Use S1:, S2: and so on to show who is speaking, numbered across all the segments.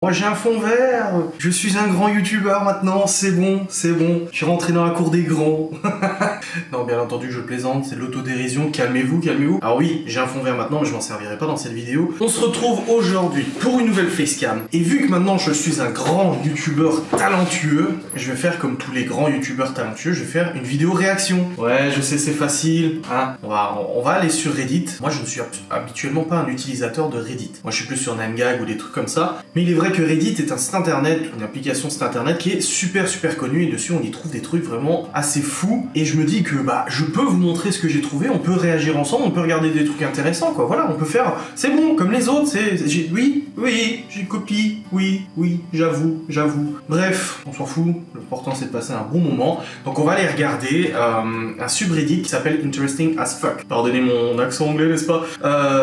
S1: Moi j'ai un fond vert, je suis un grand youtubeur maintenant, c'est bon, je suis rentré dans la cour des grands. Non, bien entendu, je plaisante, c'est de l'autodérision, calmez-vous. Alors oui, j'ai un fond vert maintenant, mais je m'en servirai pas dans cette vidéo. On se retrouve aujourd'hui pour une nouvelle facecam. Et vu que maintenant je suis un grand youtubeur talentueux, je vais faire comme tous les grands youtubeurs talentueux, je vais faire une vidéo réaction. Ouais, je sais, c'est facile, hein. On va aller sur Reddit. Moi, je ne suis habituellement pas un utilisateur de Reddit. Moi, je suis plus sur 9gag ou des trucs comme ça. Mais il est vrai que Reddit est un site internet, une application site internet qui est super connu, et dessus on y trouve des trucs vraiment assez fous, et je me dis que je peux vous montrer ce que j'ai trouvé, on peut réagir ensemble, on peut regarder des trucs intéressants, quoi, voilà, on peut faire, c'est bon, comme les autres, oui, j'ai copie, oui, j'avoue, bref, on s'en fout, l'important c'est de passer un bon moment, donc on va aller regarder un subreddit qui s'appelle Interesting as Fuck, pardonnez mon accent anglais, n'est-ce pas,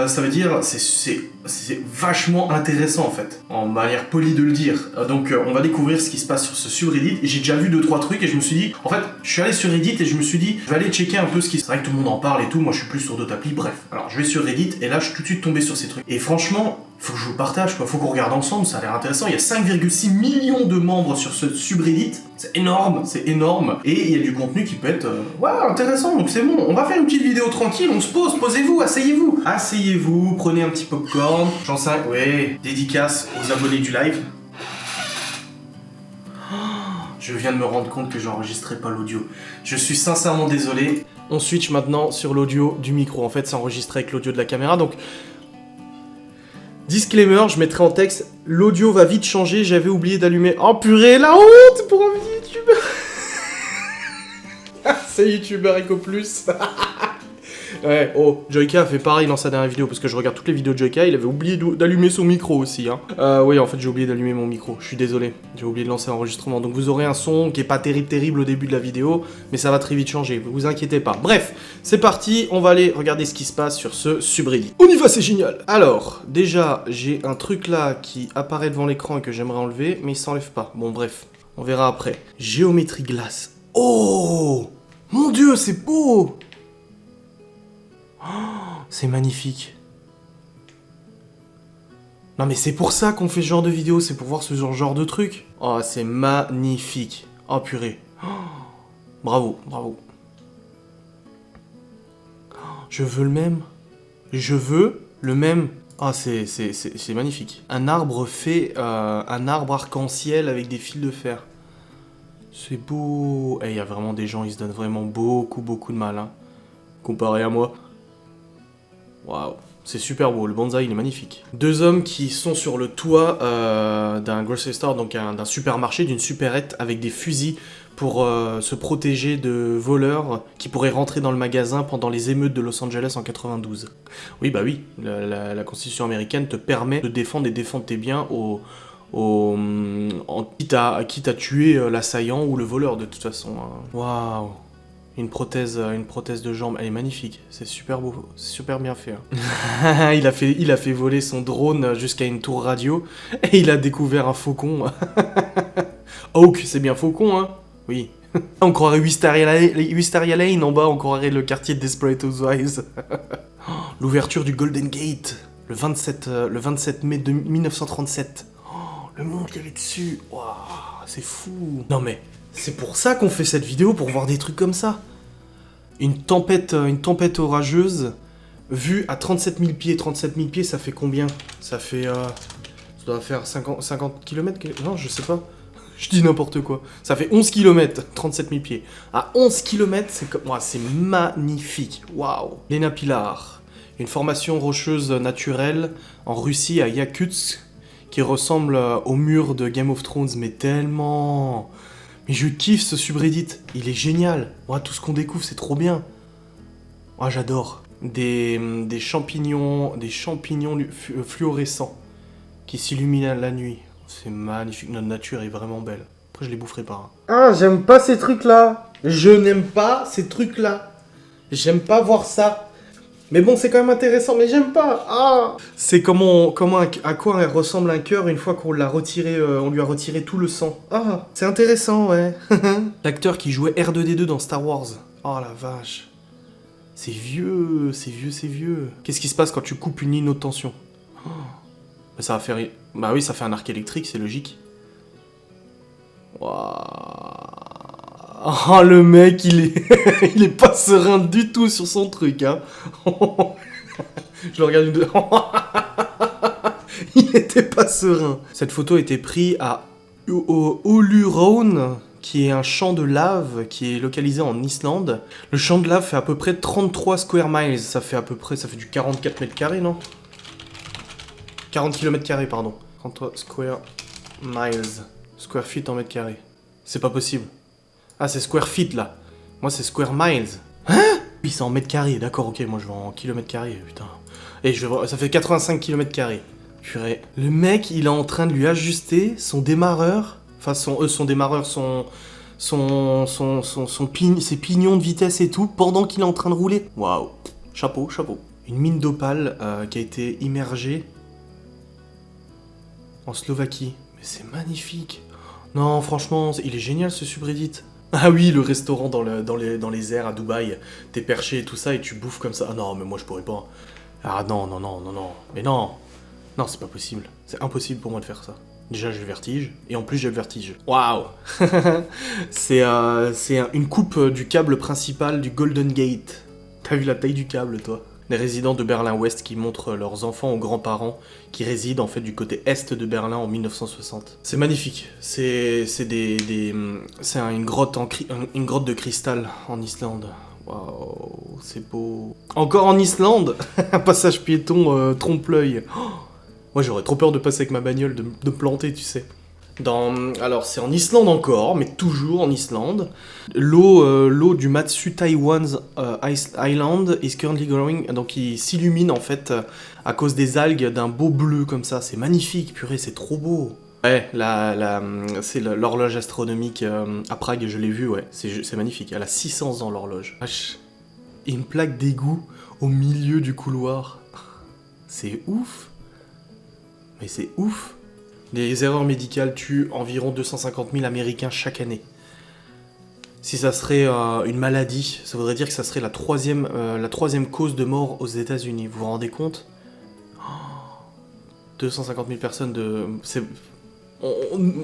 S1: ça veut dire, c'est vachement intéressant en fait, en manière polie de le dire. Donc on va découvrir ce qui se passe sur ce subreddit. J'ai déjà vu 2-3 trucs et je me suis dit, en fait, je suis allé sur Reddit et je me suis dit, je vais aller checker un peu ce qui se passe. C'est vrai que tout le monde en parle et tout, moi je suis plus sur d'autres applis, bref. Alors je vais sur Reddit et là je suis tout de suite tombé sur ces trucs. Et franchement, faut que je vous partage, quoi. Faut qu'on regarde ensemble, ça a l'air intéressant. Il y a 5,6 millions de membres sur ce subreddit. C'est énorme. Et il y a du contenu qui peut être intéressant, donc c'est bon. On va faire une petite vidéo tranquille, on se pose, posez-vous, asseyez-vous, prenez un petit popcorn. J'en sais, ouais, dédicace aux abonnés du live. Je viens de me rendre compte que j'enregistrais pas l'audio. Je suis sincèrement désolé. On switch maintenant sur l'audio du micro. En fait, c'est enregistré avec l'audio de la caméra, donc... Disclaimer, je mettrai en texte, l'audio va vite changer, j'avais oublié d'allumer... Oh purée, la honte pour un youtubeur. C'est youtubeur Eco Plus. Ouais, oh, Joyka a fait pareil dans sa dernière vidéo, parce que je regarde toutes les vidéos de Joyka, il avait oublié d'allumer son micro aussi, hein. Oui, en fait, j'ai oublié d'allumer mon micro, je suis désolé, j'ai oublié de lancer l'enregistrement, donc vous aurez un son qui est pas terrible au début de la vidéo, mais ça va très vite changer, vous inquiétez pas. Bref, c'est parti, on va aller regarder ce qui se passe sur ce subreddit. On y va, c'est génial. Alors, déjà, j'ai un truc là qui apparaît devant l'écran et que j'aimerais enlever, mais il s'enlève pas. Bon, bref, on verra après. Géométrie glace. Oh, mon Dieu, c'est beau. C'est magnifique. Non mais c'est pour ça qu'on fait ce genre de vidéo, c'est pour voir ce genre de truc. Oh, c'est magnifique. Oh purée. Oh, bravo. Je veux le même. Ah, c'est magnifique. Un arbre un arbre arc-en-ciel avec des fils de fer. C'est beau. Et il y a vraiment des gens, ils se donnent vraiment beaucoup de mal, hein. Comparé à moi. Waouh, c'est super beau, le bonsaï il est magnifique. Deux hommes qui sont sur le toit d'un grocery store, donc d'un supermarché, d'une supérette, avec des fusils pour se protéger de voleurs qui pourraient rentrer dans le magasin pendant les émeutes de Los Angeles en 92. Oui, la Constitution américaine te permet de défendre tes biens quitte à tuer l'assaillant ou le voleur de toute façon. Waouh. Une prothèse de jambe, elle est magnifique, c'est super beau, c'est super bien fait. Hein. il a fait voler son drone jusqu'à une tour radio, et il a découvert un faucon. Hawk, c'est bien faucon, hein. Oui. On croirait Wisteria Lane en bas, on croirait le quartier de Desperate Housewives. L'ouverture du Golden Gate, le 27 mai 1937. Oh, le monde qu'il y avait dessus, waouh, c'est fou. Non mais... c'est pour ça qu'on fait cette vidéo, pour voir des trucs comme ça. Une tempête orageuse, vue à 37 000 pieds. 37 000 pieds, ça fait combien? Ça fait... ça doit faire 50 km? Non, je sais pas. Je dis n'importe quoi. Ça fait 11 km, 37 000 pieds. À 11 km, c'est comme... ouais, c'est magnifique. Waouh. Lena Pilar. Une formation rocheuse naturelle en Russie, à Yakutsk, qui ressemble au mur de Game of Thrones, mais tellement... Mais je kiffe ce subreddit, il est génial. Ouais, tout ce qu'on découvre, c'est trop bien. Ouais, j'adore. Des champignons fluorescents qui s'illuminent la nuit. C'est magnifique, notre nature est vraiment belle. Après, je les boufferai pas. Hein. Ah, j'aime pas ces trucs-là. Je n'aime pas ces trucs-là. J'aime pas voir ça. Mais bon, c'est quand même intéressant, mais j'aime pas. Ah, c'est à quoi ressemble un cœur une fois qu'on l'a retiré, on lui a retiré tout le sang. Ah, c'est intéressant, ouais. L'acteur qui jouait R2D2 dans Star Wars. Oh la vache. C'est vieux. Qu'est-ce qui se passe quand tu coupes une ligne haute tension? Oh. Ça va faire... Bah oui, ça fait un arc électrique, c'est logique. Waouh. Oh, le mec, il est... il est pas serein du tout sur son truc, hein. Je le regarde une deux... Il était pas serein. Cette photo a été prise à Ulurone, qui est un champ de lave qui est localisé en Islande. Le champ de lave fait à peu près 33 square miles. Ça fait du 44 mètres carrés, non? 40 km², pardon. 33 square miles. Square feet en mètres carrés. C'est pas possible. Ah, c'est square feet, là. Moi, c'est square miles. Hein? Oui, c'est en mètres carrés. D'accord, ok, moi, je vais en kilomètres carrés, putain. Et ça fait 85 km². Purée. Le mec, il est en train de lui ajuster son démarreur. Enfin, son démarreur, ses pignons de vitesse et tout, pendant qu'il est en train de rouler. Waouh. Chapeau, chapeau. Une mine d'opale qui a été immergée en Slovaquie. Mais c'est magnifique. Non, franchement, il est génial ce subreddit. Ah oui, le restaurant dans les airs à Dubaï. T'es perché et tout ça et tu bouffes comme ça. Ah non, mais moi je pourrais pas. Ah non, non, non, non, non. Mais non. Non, c'est pas possible. C'est impossible pour moi de faire ça. Déjà, j'ai le vertige. Et en plus, j'ai le vertige. Waouh. C'est une coupe du câble principal du Golden Gate. T'as vu la taille du câble, toi? Les résidents de Berlin-Ouest qui montrent leurs enfants aux grands-parents qui résident en fait du côté est de Berlin en 1960. C'est magnifique. C'est une grotte de cristal en Islande. Waouh, c'est beau. Encore en Islande. Un passage piéton trompe-l'œil. Oh, moi j'aurais trop peur de passer avec ma bagnole, de planter, tu sais. Alors c'est en Islande encore, mais toujours en Islande. L'eau du Matsu Taiwan's Island is currently growing, donc il s'illumine en fait à cause des algues d'un beau bleu comme ça. C'est magnifique, purée, c'est trop beau. Ouais, c'est l'horloge astronomique à Prague, je l'ai vue, ouais, c'est magnifique. Elle a 600 ans l'horloge. Et une plaque d'égout au milieu du couloir. C'est ouf. Mais c'est ouf. Les erreurs médicales tuent environ 250 000 Américains chaque année. Si ça serait une maladie, ça voudrait dire que ça serait la troisième cause de mort aux États-Unis. Vous vous rendez compte? 250 000 personnes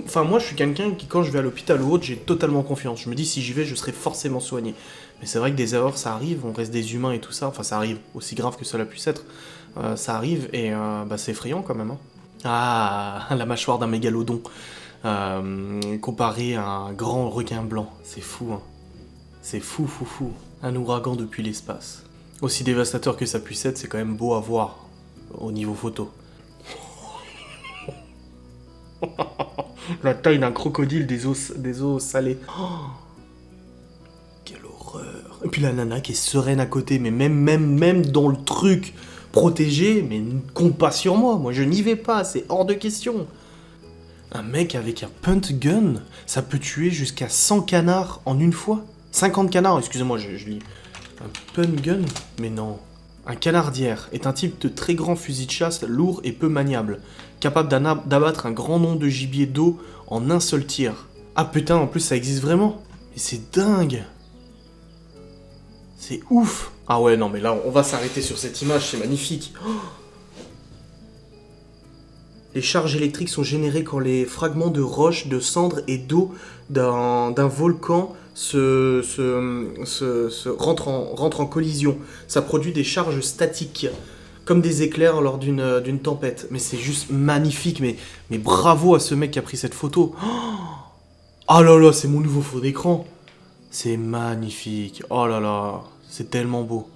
S1: Enfin, moi, je suis quelqu'un qui, quand je vais à l'hôpital ou autre, j'ai totalement confiance. Je me dis, si j'y vais, je serai forcément soigné. Mais c'est vrai que des erreurs, ça arrive, on reste des humains et tout ça. Enfin, ça arrive, aussi grave que cela puisse être. Ça arrive et c'est effrayant quand même, hein. Ah, la mâchoire d'un mégalodon, comparé à un grand requin blanc. C'est fou, hein. C'est fou, fou, fou. Un ouragan depuis l'espace. Aussi dévastateur que ça puisse être, c'est quand même beau à voir, au niveau photo. La taille d'un crocodile des eaux salées. Oh, quelle horreur. Et puis la nana qui est sereine à côté, mais même dans le truc protégé, mais ne compte pas sur moi. Moi, je n'y vais pas, c'est hors de question. Un mec avec un punt gun, ça peut tuer jusqu'à 100 canards en une fois. 50 canards, excusez-moi, je lis. Un punt gun? Mais non. Un canardière est un type de très grand fusil de chasse lourd et peu maniable, capable d'abattre un grand nombre de gibier d'eau en un seul tir. Ah putain, en plus ça existe vraiment. Mais c'est dingue. C'est ouf. Ah ouais, non mais là on va s'arrêter sur cette image, c'est magnifique. Oh, les charges électriques sont générées quand les fragments de roches, de cendres et d'eau d'un volcan rentrent en collision. Ça produit des charges statiques, comme des éclairs lors d'une tempête. Mais c'est juste magnifique, mais bravo à ce mec qui a pris cette photo. Oh là là, c'est mon nouveau fond d'écran. C'est magnifique. Oh là là, c'est tellement beau.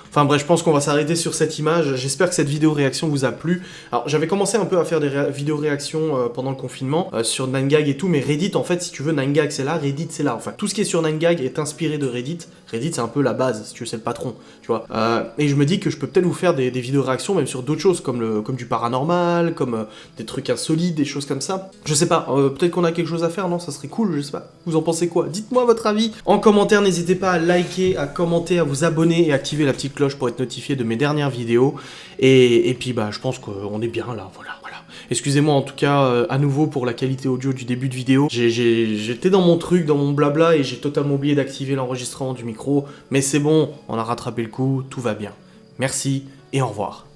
S1: Enfin bref, je pense qu'on va s'arrêter sur cette image. J'espère que cette vidéo réaction vous a plu. Alors j'avais commencé un peu à faire des vidéos réactions pendant le confinement sur 9gag et tout, mais Reddit en fait, si tu veux, 9gag c'est là, Reddit c'est là. Enfin, tout ce qui est sur 9gag est inspiré de Reddit. Reddit c'est un peu la base, si tu veux, c'est le patron, tu vois. Et je me dis que je peux peut-être vous faire des vidéos réactions même sur d'autres choses, comme du paranormal, comme des trucs insolites, des choses comme ça. Je sais pas, peut-être qu'on a quelque chose à faire, non? Ça serait cool, je sais pas. Vous en pensez quoi? Dites-moi votre avis en commentaire, n'hésitez pas à liker, à commenter, à vous abonner et activer la petite cloche pour être notifié de mes dernières vidéos. Et puis bah je pense qu'on est bien là, voilà. Excusez-moi en tout cas à nouveau pour la qualité audio du début de vidéo. J'étais dans mon truc, dans mon blabla et j'ai totalement oublié d'activer l'enregistrement du micro. Mais c'est bon, on a rattrapé le coup, tout va bien. Merci et au revoir.